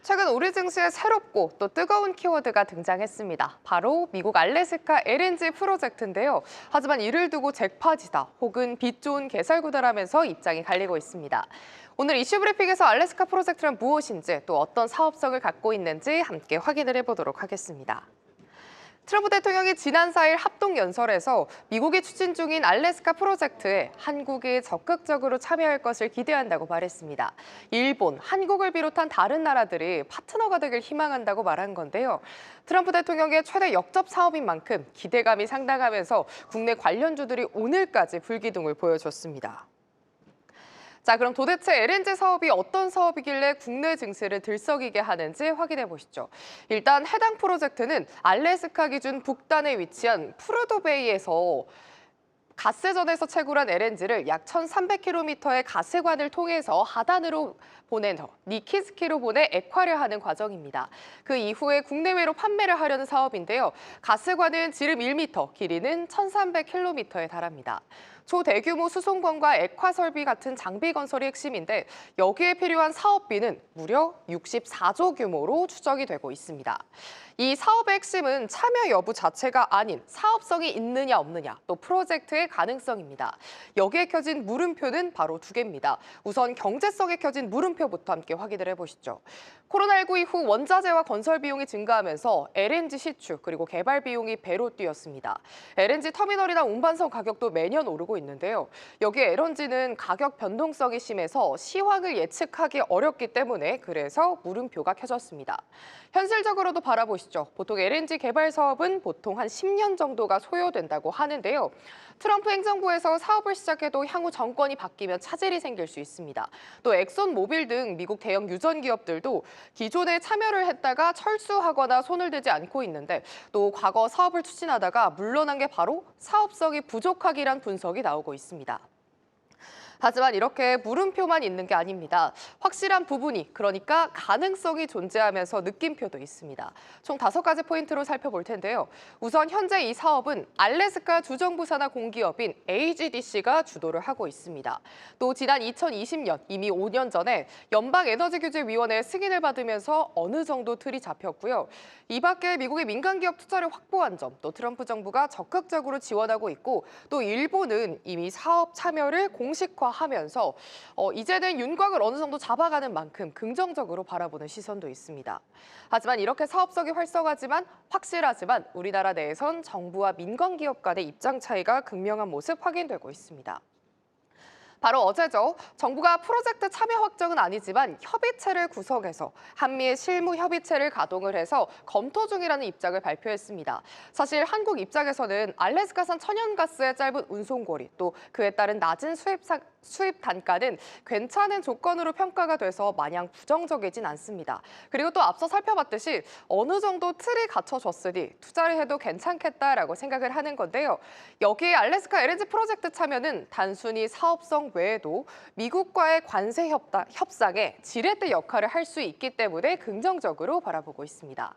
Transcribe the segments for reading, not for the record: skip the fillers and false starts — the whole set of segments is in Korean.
최근 우리 증시에 새롭고 또 뜨거운 키워드가 등장했습니다. 바로 미국 알래스카 LNG 프로젝트인데요. 하지만 이를 두고 잭팟이다 혹은 빛 좋은 개설구다라면서 입장이 갈리고 있습니다. 오늘 이슈 브리핑에서 알래스카 프로젝트란 무엇인지 또 어떤 사업성을 갖고 있는지 함께 확인을 해보도록 하겠습니다. 트럼프 대통령이 지난 4일 합동연설에서 미국이 추진 중인 알래스카 프로젝트에 한국이 적극적으로 참여할 것을 기대한다고 말했습니다. 일본, 한국을 비롯한 다른 나라들이 파트너가 되길 희망한다고 말한 건데요. 트럼프 대통령의 최대 역접 사업인 만큼 기대감이 상당하면서 국내 관련주들이 오늘까지 불기둥을 보여줬습니다. 자, 그럼 도대체 LNG 사업이 어떤 사업이길래 국내 증시를 들썩이게 하는지 확인해 보시죠. 일단 해당 프로젝트는 알래스카 기준 북단에 위치한 프루도베이에서 가스전에서 채굴한 LNG를 약 1,300km의 가스관을 통해서 하단으로 보낸 니키스키로 보내 액화를 과정입니다. 그 이후에 국내외로 판매를 하려는 사업인데요. 가스관은 지름 1m, 길이는 1,300km에 달합니다. 초대규모 수송관과 액화 설비 같은 장비 건설이 핵심인데 여기에 필요한 사업비는 무려 64조 규모로 추정이 되고 있습니다. 이 사업의 핵심은 참여 여부 자체가 아닌 사업성이 있느냐 없느냐, 또 프로젝트의 가능성입니다. 여기에 켜진 물음표는 바로 두 개입니다. 우선 경제성에 켜진 물음표부터 함께 확인을 해보시죠. 코로나19 이후 원자재와 건설 비용이 증가하면서 LNG 시추 그리고 개발 비용이 배로 뛰었습니다. LNG 터미널이나 운반선 가격도 매년 오르고 있는데요. 여기에 LNG는 가격 변동성이 심해서 시황을 예측하기 어렵기 때문에 그래서 물음표가 켜졌습니다. 현실적으로도 바라보시죠. 보통 LNG 개발 사업은 보통 한 10년 정도가 소요된다고 하는데요. 트럼프 행정부에서 사업을 시작해도 향후 정권이 바뀌면 차질이 생길 수 있습니다. 또 엑손 모빌 등 미국 대형 유전 기업들도 기존에 참여를 했다가 철수하거나 손을 대지 않고 있는데 또 과거 사업을 추진하다가 물러난 게 바로 사업성이 부족하기란 분석이 나오고 있습니다. 하지만 이렇게 물음표만 있는 게 아닙니다. 확실한 부분이, 그러니까 가능성이 존재하면서 느낌표도 있습니다. 총 5가지 포인트로 살펴볼 텐데요. 우선 현재 이 사업은 알래스카 주정부 산하 공기업인 AGDC가 주도를 하고 있습니다. 또 지난 2020년, 이미 5년 전에 연방에너지규제위원회의 승인을 받으면서 어느 정도 틀이 잡혔고요. 이 밖에 미국의 민간기업 투자를 확보한 점, 또 트럼프 정부가 적극적으로 지원하고 있고, 또 일본은 이미 사업 참여를 공식화하면서 이제는 윤곽을 어느 정도 잡아가는 만큼 긍정적으로 바라보는 시선도 있습니다. 하지만 이렇게 사업성이 활성화지만 확실하지만 우리나라 내에선 정부와 민간기업 간의 입장 차이가 극명한 모습 확인되고 있습니다. 바로 어제죠. 정부가 프로젝트 참여 확정은 아니지만 협의체를 구성해서 한미의 실무 협의체를 가동을 해서 검토 중이라는 입장을 발표했습니다. 사실 한국 입장에서는 알래스카산 천연가스의 짧은 운송거리 또 그에 따른 낮은 수입 단가는 괜찮은 조건으로 평가가 돼서 마냥 부정적이진 않습니다. 그리고 또 앞서 살펴봤듯이 어느 정도 틀이 갖춰졌으니 투자를 해도 괜찮겠다라고 생각을 하는 건데요. 여기에 알래스카 LNG 프로젝트 참여는 단순히 사업성 외에도 미국과의 관세 협상에 지렛대 역할을 할 수 있기 때문에 긍정적으로 바라보고 있습니다.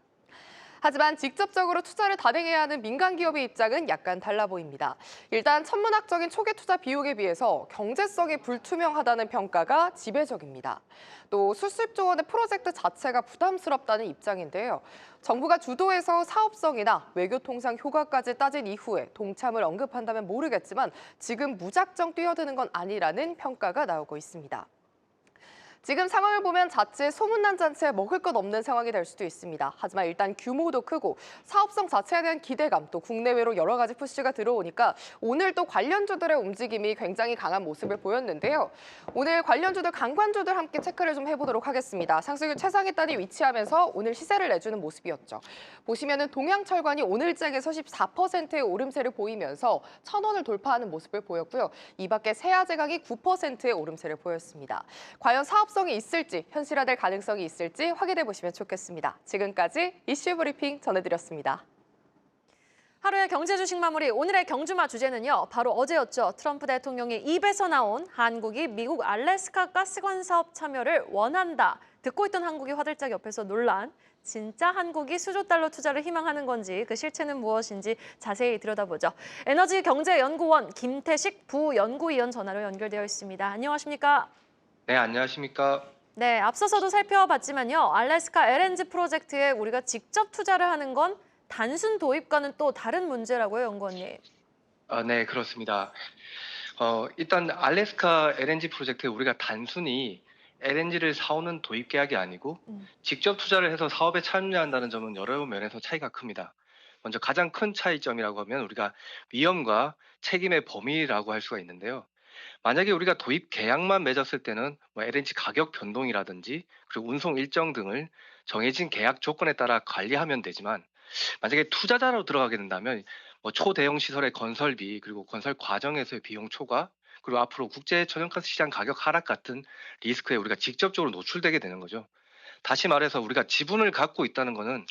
하지만 직접적으로 투자를 단행해야 하는 민간 기업의 입장은 약간 달라 보입니다. 일단 천문학적인 초기 투자 비용에 비해서 경제성이 불투명하다는 평가가 지배적입니다. 또 수십 조 원의 프로젝트 자체가 부담스럽다는 입장인데요. 정부가 주도해서 사업성이나 외교통상 효과까지 따진 이후에 동참을 언급한다면 모르겠지만 지금 무작정 뛰어드는 건 아니라는 평가가 나오고 있습니다. 지금 상황을 보면 자칫 소문난 잔치에 먹을 것 없는 상황이 될 수도 있습니다. 하지만 일단 규모도 크고 사업성 자체에 대한 기대감 또 국내외로 여러 가지 푸시가 들어오니까 오늘 또 관련주들의 움직임이 굉장히 강한 모습을 보였는데요. 오늘 관련주들, 강관주들 함께 체크를 좀 해보도록 하겠습니다. 상승률 최상위 단위 위치하면서 오늘 시세를 내주는 모습이었죠. 보시면은 동양철관이 오늘장에서 14%의 오름세를 보이면서 1,000원을 돌파하는 모습을 보였고요. 이 밖에 세아제강이 9%의 오름세를 보였습니다. 과연 사업성이 있을지, 현실화될 가능성이 있을지 확인해 보시면 좋겠습니다. 지금까지 이슈 브리핑 전해드렸습니다. 하루의 경제 주식 마무리, 오늘의 경주마 주제는요. 바로 어제였죠. 트럼프 대통령의 입에서 나온 한국이 미국 알래스카 가스관 사업 참여를 원한다. 듣고 있던 한국이 화들짝 옆에서 논란. 진짜 한국이 수조 달러 투자를 희망하는 건지 그 실체는 무엇인지 자세히 들여다보죠. 에너지경제연구원 김태식 부연구위원 전화로 연결되어 있습니다. 안녕하십니까? 네, 안녕하십니까? 네, 앞서서도 살펴봤지만요. 알래스카 LNG 프로젝트에 우리가 직접 투자를 하는 건 단순 도입과는 또 다른 문제라고요, 연구원님. 네, 그렇습니다. 일단 알래스카 LNG 프로젝트에 우리가 단순히 LNG를 사오는 도입 계약이 아니고 음. 직접 투자를 해서 사업에 참여한다는 점은 여러 면에서 차이가 큽니다. 먼저 가장 큰 차이점이라고 하면 우리가 위험과 책임의 범위라고 할 수가 있는데요. 만약에 우리가 도입 계약만 맺었을 때는 뭐 LNG 가격 변동이라든지 그리고 운송 일정 등을 정해진 계약 조건에 따라 관리하면 되지만 만약에 투자자로 들어가게 된다면 뭐 초대형 시설의 건설비 그리고 건설 과정에서의 비용 초과 그리고 앞으로 국제 천연가스 시장 가격 하락 같은 리스크에 우리가 직접적으로 노출되게 되는 거죠. 다시 말해서 우리가 지분을 갖고 있다는 것은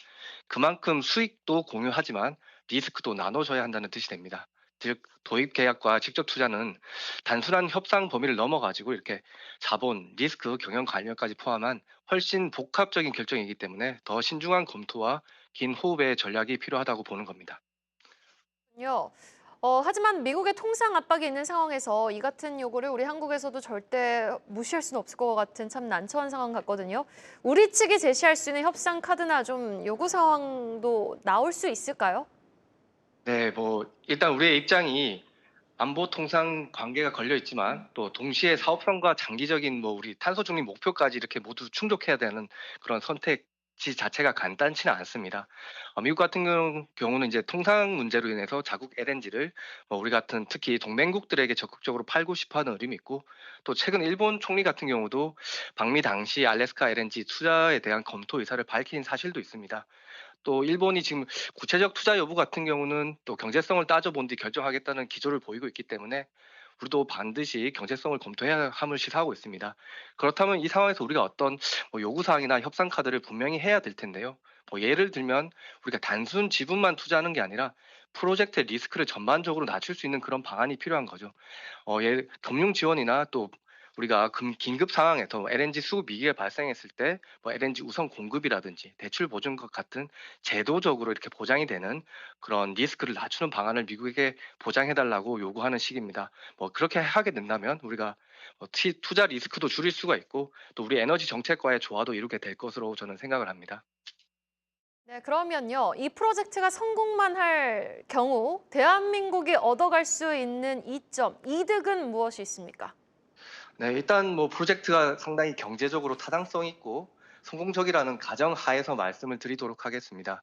그만큼 수익도 공유하지만 리스크도 나눠줘야 한다는 뜻이 됩니다. 즉 도입 계약과 직접 투자는 단순한 협상 범위를 넘어가지고 이렇게 자본, 리스크, 경영 관련까지 포함한 훨씬 복합적인 결정이기 때문에 더 신중한 검토와 긴 호흡의 전략이 필요하다고 보는 겁니다. 요. 하지만 미국의 통상 압박이 있는 상황에서 이 같은 요구를 우리 한국에서도 절대 무시할 수는 없을 것 같은 참 난처한 상황 같거든요. 우리 측이 제시할 수 있는 협상 카드나 좀 요구 상황도 나올 수 있을까요? 네, 뭐 일단 우리의 입장이 안보 통상 관계가 걸려 있지만 또 동시에 사업성과 장기적인 뭐 우리 탄소 중립 목표까지 이렇게 모두 충족해야 되는 그런 선택지 자체가 간단치는 않습니다. 미국 같은 경우는 이제 통상 문제로 인해서 자국 LNG를 뭐 우리 같은 특히 동맹국들에게 적극적으로 팔고 싶어하는 의림이 있고 또 최근 일본 총리 같은 경우도 방미 당시 알래스카 LNG 투자에 대한 검토 의사를 밝힌 사실도 있습니다. 또 일본이 지금 구체적 투자 여부 같은 경우는 또 경제성을 따져본 뒤 결정하겠다는 기조를 보이고 있기 때문에 우리도 반드시 경제성을 검토해야 함을 시사하고 있습니다. 그렇다면 이 상황에서 우리가 어떤 뭐 요구사항이나 협상 카드를 분명히 해야 될 텐데요. 뭐 예를 들면 우리가 단순 지분만 투자하는 게 아니라 프로젝트의 리스크를 전반적으로 낮출 수 있는 그런 방안이 필요한 거죠. 금융 지원이나 또 우리가 긴급 상황에서 LNG 수급 위기가 발생했을 때 뭐 LNG 우선 공급이라든지 대출 보증 것 같은 제도적으로 이렇게 보장이 되는 그런 리스크를 낮추는 방안을 미국에게 보장해 달라고 요구하는 식입니다. 뭐 그렇게 하게 된다면 우리가 투자 리스크도 줄일 수가 있고 또 우리 에너지 정책과의 조화도 이루게 될 것으로 저는 생각을 합니다. 네, 그러면요. 이 프로젝트가 성공만 할 경우 대한민국이 얻어갈 수 있는 이점, 이득은 무엇이 있습니까? 네, 일단 뭐 프로젝트가 상당히 경제적으로 타당성 있고 성공적이라는 가정 하에서 말씀을 드리도록 하겠습니다.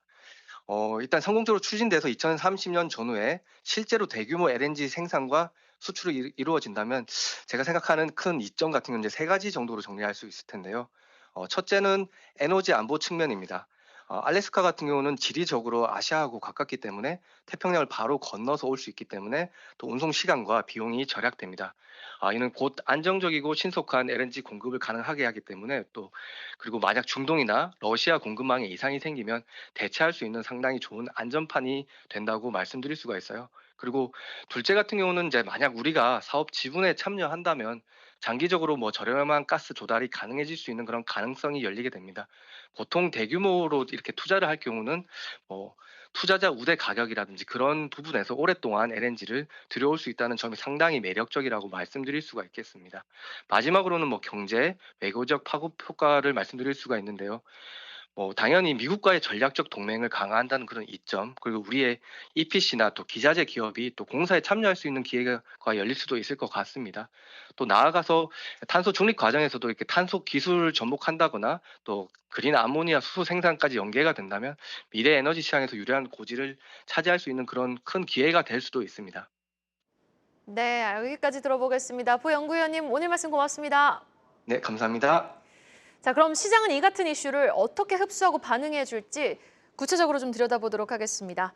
일단 성공적으로 추진돼서 2030년 전후에 실제로 대규모 LNG 생산과 수출이 이루어진다면 제가 생각하는 큰 이점 같은 경우는 이제 세 가지 정도로 정리할 수 있을 텐데요. 첫째는 에너지 안보 측면입니다. 알래스카 같은 경우는 지리적으로 아시아하고 가깝기 때문에 태평양을 바로 건너서 올 수 있기 때문에 또 운송 시간과 비용이 절약됩니다. 이는 곧 안정적이고 신속한 LNG 공급을 가능하게 하기 때문에 또 그리고 만약 중동이나 러시아 공급망에 이상이 생기면 대체할 수 있는 상당히 좋은 안전판이 된다고 말씀드릴 수가 있어요. 그리고 둘째 같은 경우는 이제 만약 우리가 사업 지분에 참여한다면 장기적으로 뭐 저렴한 가스 조달이 가능해질 수 있는 그런 가능성이 열리게 됩니다. 보통 대규모로 이렇게 투자를 할 경우는 뭐 투자자 우대 가격이라든지 그런 부분에서 오랫동안 LNG를 들여올 수 있다는 점이 상당히 매력적이라고 말씀드릴 수가 있겠습니다. 마지막으로는 뭐 경제, 외교적 파급 효과를 말씀드릴 수가 있는데요. 당연히 미국과의 전략적 동맹을 강화한다는 그런 이점, 그리고 우리의 EPC나 또 기자재 기업이 또 공사에 참여할 수 있는 기회가 열릴 수도 있을 것 같습니다. 또 나아가서 탄소 중립 과정에서도 이렇게 탄소 기술을 접목한다거나 또 그린 아모니아 수소 생산까지 연계가 된다면 미래 에너지 시장에서 유리한 고지를 차지할 수 있는 그런 큰 기회가 될 수도 있습니다. 네, 여기까지 들어보겠습니다. 부연구위원님, 오늘 말씀 고맙습니다. 네, 감사합니다. 자, 그럼 시장은 이 같은 이슈를 어떻게 흡수하고 반응해 줄지 구체적으로 좀 들여다보도록 하겠습니다.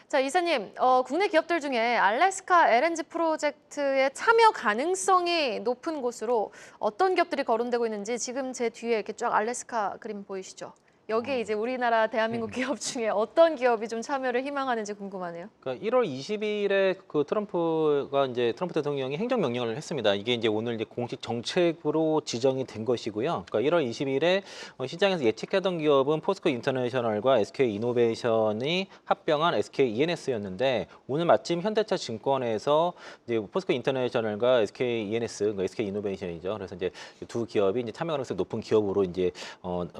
자, 이사님, 국내 기업들 중에 알래스카 LNG 프로젝트의 참여 가능성이 높은 곳으로 어떤 기업들이 거론되고 있는지 지금 제 뒤에 이렇게 쫙 알래스카 그림 보이시죠? 여기에 이제 우리나라 대한민국 기업 중에 어떤 기업이 좀 참여를 희망하는지 궁금하네요. 그러니까 1월 20일에 그 트럼프 대통령이 행정명령을 했습니다. 이게 이제 오늘 이제 공식 정책으로 지정이 된 것이고요. 그러니까 1월 20일에 시장에서 예측하던 기업은 포스코 인터내셔널과 SK 이노베이션이 합병한 SK E&S였는데 오늘 마침 현대차 증권에서 이제 포스코 인터내셔널과 SK E&S, 그러니까 SK 이노베이션이죠. 그래서 이제 두 기업이 이제 참여 가능성이 높은 기업으로 이제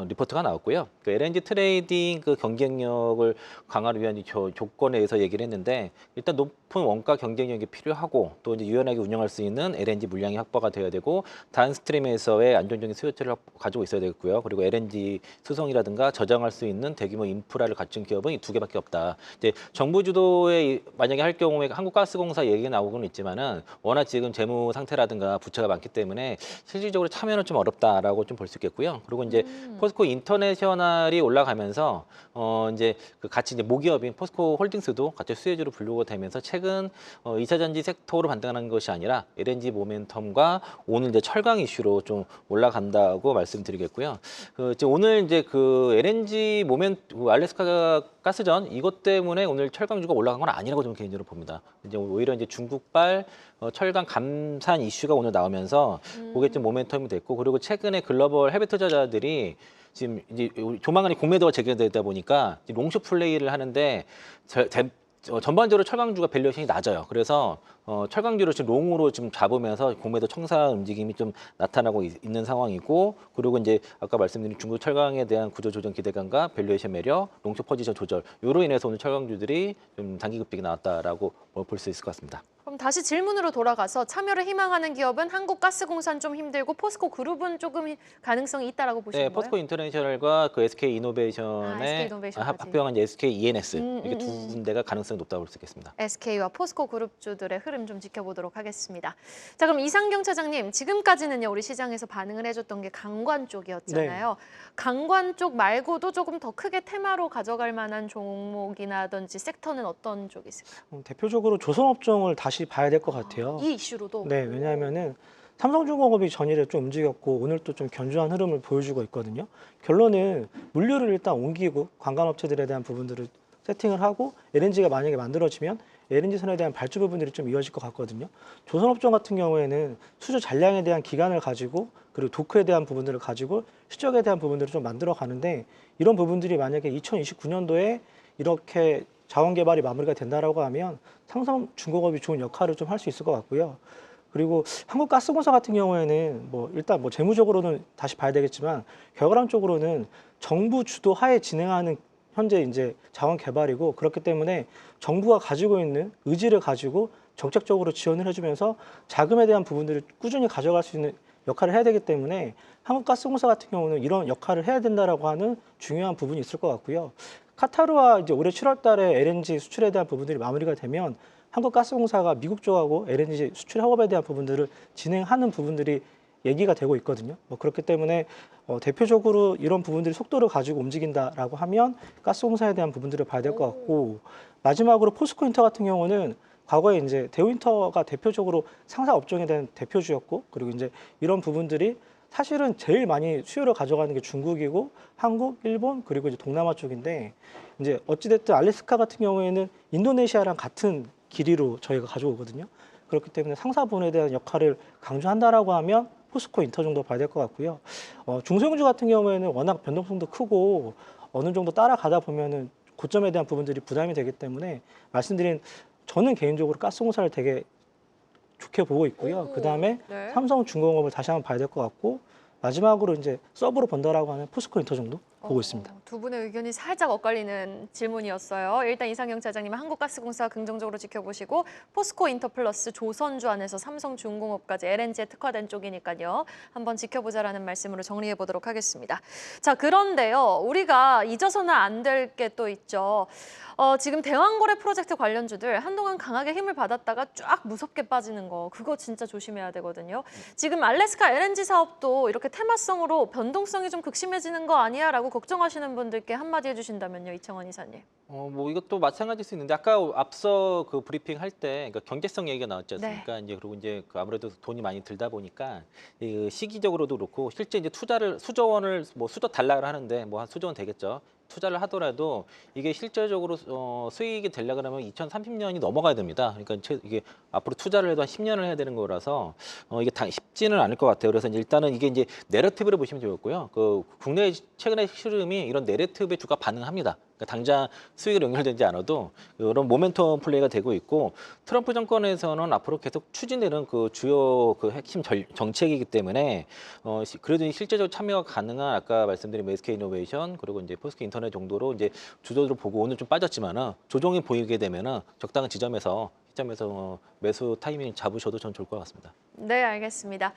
리포트가 나왔고요. 그 LNG 트레이딩 그 경쟁력을 강화를 위한 조건에 대해서 얘기를 했는데 일단 높은 원가 경쟁력이 필요하고 또 이제 유연하게 운영할 수 있는 LNG 물량이 확보가 되어야 되고 다운스트림에서의 안정적인 수요처를 가지고 있어야 되겠고요. 그리고 LNG 수송이라든가 저장할 수 있는 대규모 인프라를 갖춘 기업은 이 두 개밖에 없다. 이제 정부 주도의 만약에 할 경우에 한국가스공사 얘기가 나오고는 있지만은 워낙 지금 재무 상태라든가 부채가 많기 때문에 실질적으로 참여는 좀 어렵다라고 좀 볼 수 있겠고요. 그리고 이제 포스코 인터내셔널이 올라가면서 이제 그 같이 이제 모기업인 포스코 홀딩스도 같이 수혜주로 분류가 되면서 최근 2차 전지 섹터로 반등하는 것이 아니라 LNG 모멘텀과 오늘 이제 철강 이슈로 좀 올라간다고 말씀드리겠고요. 이제 오늘 이제 그 LNG 알래스카 가스전 이것 때문에 오늘 철강주가 올라간 건 아니라고 저는 개인적으로 봅니다. 이제 오히려 이제 중국발 철강 감산 이슈가 오늘 나오면서 그게 좀 모멘텀이 됐고 그리고 최근에 글로벌 해외 투자자들이 지금 이제 조만간에 공매도가 재개되다 보니까 롱숏 플레이를 하는데 전반적으로 철강주가 밸류에이션이 낮아요. 그래서 철강주를 지금 롱으로 지금 잡으면서 공매도 청산 움직임이 좀 나타나고 있는 상황이고 그리고 이제 아까 말씀드린 중국 철강에 대한 구조 조정 기대감과 밸류에이션 매력, 롱숏 포지션 조절 요로 인해서 오늘 철강주들이 좀 단기 급등이 나왔다라고 볼 수 있을 것 같습니다. 그럼 다시 질문으로 돌아가서 참여를 희망하는 기업은 한국가스공사는 좀 힘들고 포스코 그룹은 조금 가능성이 있다라고 보시는 네, 거예요? 포스코 인터내셔널과 그 SK 이노베이션의 SK 이노베이션까지. 합병한 이제 SK E&S 이게 두 군데가 가능성이 높다고 볼 수 있겠습니다. SK와 포스코 그룹주들의 흐름 좀 지켜보도록 하겠습니다. 자, 그럼 이상경 차장님, 지금까지는요 우리 시장에서 반응을 해줬던 게 강관 쪽이었잖아요. 강관 쪽 말고도 조금 더 크게 테마로 가져갈 만한 종목이나든지 섹터는 어떤 쪽이 있을까요? 대표적으로 조선업종을 다시 봐야 될 것 같아요. 이 이슈로도? 네, 왜냐하면은 삼성중공업이 전일에 좀 움직였고 오늘 또 좀 견조한 흐름을 보여주고 있거든요. 결론은 물류를 일단 옮기고 관광업체들에 대한 부분들을 세팅을 하고 LNG가 만약에 만들어지면 LNG선에 대한 발주 부분들이 좀 이어질 것 같거든요. 조선업종 같은 경우에는 수주 잔량에 대한 기간을 가지고 그리고 도크에 대한 부분들을 가지고 실적에 대한 부분들을 좀 만들어 가는데 이런 부분들이 만약에 2029년도에 이렇게 자원 개발이 마무리가 된다라고 하면 삼성중공업이 좋은 역할을 좀 할 수 있을 것 같고요. 그리고 한국가스공사 같은 경우에는 일단 재무적으로는 다시 봐야 되겠지만 결과론적으로는 정부 주도 하에 진행하는 현재 이제 자원 개발이고 그렇기 때문에 정부가 가지고 있는 의지를 가지고 정책적으로 지원을 해주면서 자금에 대한 부분들을 꾸준히 가져갈 수 있는 역할을 해야 되기 때문에 한국가스공사 같은 경우는 이런 역할을 해야 된다라고 하는 중요한 부분이 있을 것 같고요. 카타르와 이제 올해 7월 달에 LNG 수출에 대한 부분들이 마무리가 되면 한국가스공사가 미국 쪽하고 LNG 수출 협업에 대한 부분들을 진행하는 부분들이 얘기가 되고 있거든요. 그렇기 때문에 대표적으로 이런 부분들이 속도를 가지고 움직인다라고 하면 가스공사에 대한 부분들을 봐야 될 것 같고 마지막으로 포스코인터 같은 경우는 과거에 이제 대우인터가 대표적으로 상사 업종에 대한 대표주였고 그리고 이제 이런 부분들이 사실은 제일 많이 수요를 가져가는 게 중국이고 한국, 일본 그리고 이제 동남아 쪽인데 이제 어찌됐든 알래스카 같은 경우에는 인도네시아랑 같은 길이로 저희가 가져오거든요. 그렇기 때문에 상사분에 대한 역할을 강조한다라고 하면 포스코 인터 정도 봐야 될 것 같고요. 중소형주 같은 경우에는 워낙 변동성도 크고 어느 정도 따라가다 보면은 고점에 대한 부분들이 부담이 되기 때문에 말씀드린 저는 개인적으로 가스공사를 되게 좋게 보고 있고요. 그 다음에 네. 삼성중공업을 다시 한번 봐야 될 것 같고 마지막으로 이제 서브로 본다라고 하면 포스코 인터 정도 보고 있습니다. 두 분의 의견이 살짝 엇갈리는 질문이었어요. 일단 이상경 차장님은 한국가스공사 긍정적으로 지켜보시고 포스코 인터플러스 조선주 안에서 삼성중공업까지 LNG에 특화된 쪽이니까요. 한번 지켜보자라는 말씀으로 정리해 보도록 하겠습니다. 자, 그런데요. 우리가 잊어서는 안 될 게 또 있죠. 지금 대왕거래 프로젝트 관련주들 한동안 강하게 힘을 받았다가 쫙 무섭게 빠지는 거 그거 진짜 조심해야 되거든요. 지금 알래스카 LNG 사업도 이렇게 테마성으로 변동성이 좀 극심해지는 거 아니야? 라고 걱정하시는 분들께 한마디 해주신다면요. 이창원 이사님. 뭐 이것도 마찬가지일 수 있는데 아까 앞서 그 브리핑 할 때 그러니까 경제성 얘기가 나왔지 않습니까? 이제 그리고 이제 그 아무래도 돈이 많이 들다 보니까 이 시기적으로도 그렇고 실제 이제 투자를 수조 원을 뭐 수조 달러를 하는데 뭐 한 수조 원 되겠죠. 투자를 하더라도 이게 실질적으로 수익이 되려 그러면 2030년이 넘어가야 됩니다. 그러니까 이게 앞으로 투자를 해도 한 10년을 해야 되는 거라서 이게 쉽지는 않을 것 같아요. 그래서 이제 일단은 이게 이제 내러티브를 보시면 좋겠고요. 그 국내 최근의 흐름이 이런 내러티브에 주가 반응합니다. 그러니까 당장 수익으로 연결되지 않아도 이런 모멘텀 플레이가 되고 있고 트럼프 정권에서는 앞으로 계속 추진되는 그 주요 그 핵심 정책이기 때문에 그래도 실제적으로 참여가 가능한 아까 말씀드린 SK 이노베이션 그리고 이제 포스코 인터넷 정도로 이제 주도를 보고 오늘 좀 빠졌지만은 조정이 보이게 되면은 적당한 시점에서 매수 타이밍 잡으셔도 전 좋을 것 같습니다. 네, 알겠습니다.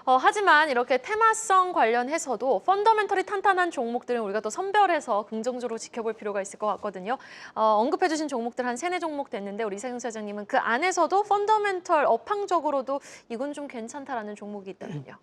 하지만 이렇게 테마성 관련해서도 펀더멘털이 탄탄한 종목들은 우리가 또 선별해서 긍정적으로 지켜볼 필요가 있을 것 같거든요. 언급해 주신 종목들 한 3-4종목 됐는데 우리 이상용 사장님은 그 안에서도 펀더멘털 업황적으로도 이건 좀 괜찮다라는 종목이 있다면요.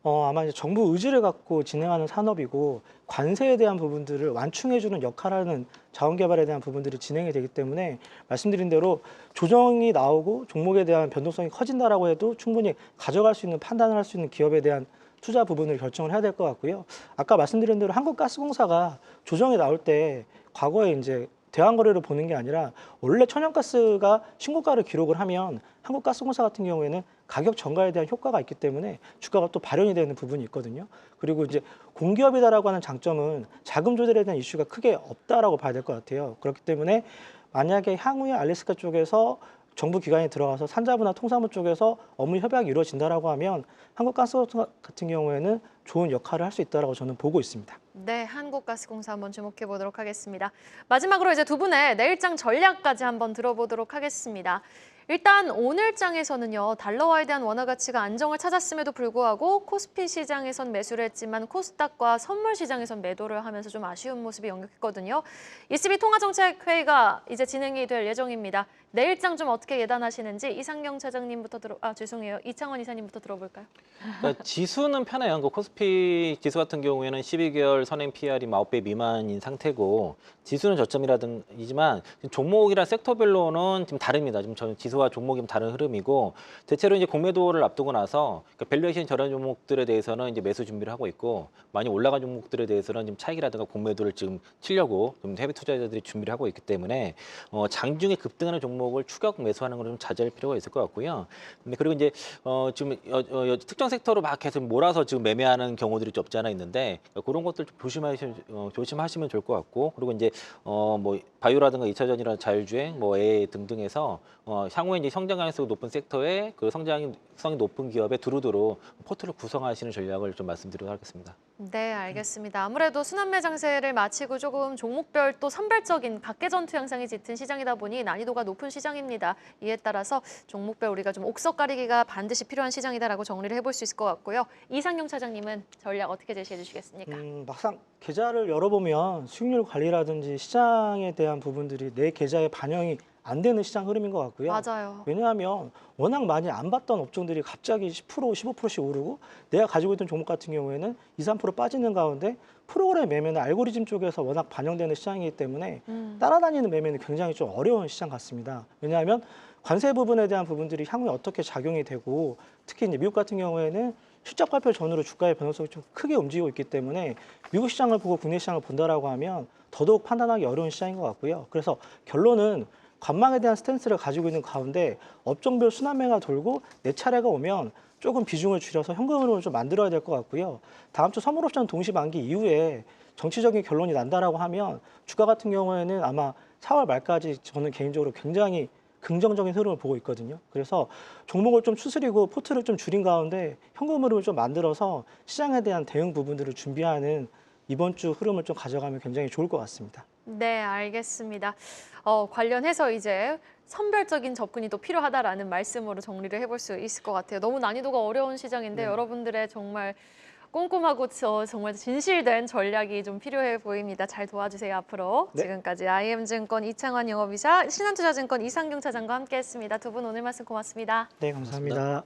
아마 이제 정부 의지를 갖고 진행하는 산업이고 관세에 대한 부분들을 완충해주는 역할을 하는 자원개발에 대한 부분들이 진행이 되기 때문에 말씀드린 대로 조정이 나오고 종목에 대한 변동성이 커진다라고 해도 충분히 가져갈 수 있는 판단을 할 수 있는 기업에 대한 투자 부분을 결정을 해야 될 것 같고요. 아까 말씀드린 대로 한국가스공사가 조정이 나올 때 과거에 이제 대환 거래를 보는 게 아니라 원래 천연가스가 신고가를 기록을 하면 한국가스공사 같은 경우에는 가격 전가에 대한 효과가 있기 때문에 주가가 또 발현이 되는 부분이 있거든요. 그리고 이제 공기업이다라고 하는 장점은 자금 조달에 대한 이슈가 크게 없다라고 봐야 될 것 같아요. 그렇기 때문에 만약에 향후에 알래스카 쪽에서 정부 기관이 들어가서 산자부나 통사부 쪽에서 업무 협약이 이루어진다라고 하면 한국가스공사 같은 경우에는 좋은 역할을 할 수 있다라고 저는 보고 있습니다. 네, 한국가스공사 한번 주목해 보도록 하겠습니다. 마지막으로 이제 두 분의 내일장 전략까지 한번 들어보도록 하겠습니다. 일단 오늘장에서는요, 달러화에 대한 원화 가치가 안정을 찾았음에도 불구하고 코스피 시장에선 매수를 했지만 코스닥과 선물 시장에선 매도를 하면서 좀 아쉬운 모습이 역력했거든요. ECB 통화정책회의가 이제 진행이 될 예정입니다. 내일장 좀 어떻게 예단하시는지 이창원 이사님부터 들어볼까요? 그러니까 지수는 편해요. 그 코스피 지수 같은 경우에는 12개월 선행 PR이 9배 미만인 상태고 지수는 저점이라든지만 종목이랑 섹터별로는 좀 다릅니다. 지금 저는 지수와 종목이 좀 다른 흐름이고 대체로 이제 공매도를 앞두고 나서 그러니까 밸류에이션 저렴 종목들에 대해서는 이제 매수 준비를 하고 있고 많이 올라간 종목들에 대해서는 지금 차익이라든가 공매도를 지금 치려고 좀 해외 투자자들이 준비를 하고 있기 때문에 장중에 급등하는 종목을 추격 매수하는 걸 좀 자제할 필요가 있을 것 같고요. 근데 그리고 이제 지금 특정 섹터로 막 계속 몰아서 지금 매매하는 경우들이 좀 없지 않아 있는데 그런 것들 좀 조심하시면 좋을 것 같고 그리고 이제 뭐 바이오라든가 2차전이라는 자율주행, 뭐 AI 등등해서 향후에 이제 성장 가능성이 높은 섹터에 그 성장성이 높은 기업에 두루두루 포트를 구성하시는 전략을 좀 말씀드리도록 하겠습니다. 네, 알겠습니다. 아무래도 순환매 장세를 마치고 조금 종목별 또 선별적인 각계전투 양상이 짙은 시장이다 보니 난이도가 높은 시장입니다. 이에 따라서 종목별 우리가 좀 옥석 가리기가 반드시 필요한 시장이다라고 정리를 해볼 수 있을 것 같고요. 이상용 차장님은 전략 어떻게 제시해 주시겠습니까? 막상 계좌를 열어보면 수익률 관리라든지 시장에 대한 부분들이 내 계좌에 반영이 안 되는 시장 흐름인 것 같고요. 맞아요. 왜냐하면 워낙 많이 안 봤던 업종들이 갑자기 10%, 15%씩 오르고 내가 가지고 있던 종목 같은 경우에는 2, 3% 빠지는 가운데 프로그램 매매는 알고리즘 쪽에서 워낙 반영되는 시장이기 때문에 따라다니는 매매는 굉장히 좀 어려운 시장 같습니다. 왜냐하면 관세 부분에 대한 부분들이 향후에 어떻게 작용이 되고 특히 이제 미국 같은 경우에는 실적 발표 전후로 주가의 변동성이 좀 크게 움직이고 있기 때문에 미국 시장을 보고 국내 시장을 본다라고 하면 더더욱 판단하기 어려운 시장인 것 같고요. 그래서 결론은 관망에 대한 스탠스를 가지고 있는 가운데 업종별 순환매가 돌고 내 차례가 오면 조금 비중을 줄여서 현금 흐름을 좀 만들어야 될 것 같고요. 다음 주 선물옵션 동시 만기 이후에 정치적인 결론이 난다라고 하면 주가 같은 경우에는 아마 4월 말까지 저는 개인적으로 굉장히 긍정적인 흐름을 보고 있거든요. 그래서 종목을 좀 추스리고 포트를 좀 줄인 가운데 현금 흐름을 좀 만들어서 시장에 대한 대응 부분들을 준비하는 이번 주 흐름을 좀 가져가면 굉장히 좋을 것 같습니다. 네, 알겠습니다. 관련해서 이제 선별적인 접근이 또 필요하다라는 말씀으로 정리를 해볼 수 있을 것 같아요. 너무 난이도가 어려운 시장인데 여러분들의 정말 꼼꼼하고 정말 진실된 전략이 좀 필요해 보입니다. 잘 도와주세요, 앞으로. 네. 지금까지 IM증권 이창환 영업이사, 신한투자증권 이상경 차장과 함께했습니다. 두 분 오늘 말씀 고맙습니다. 네, 감사합니다.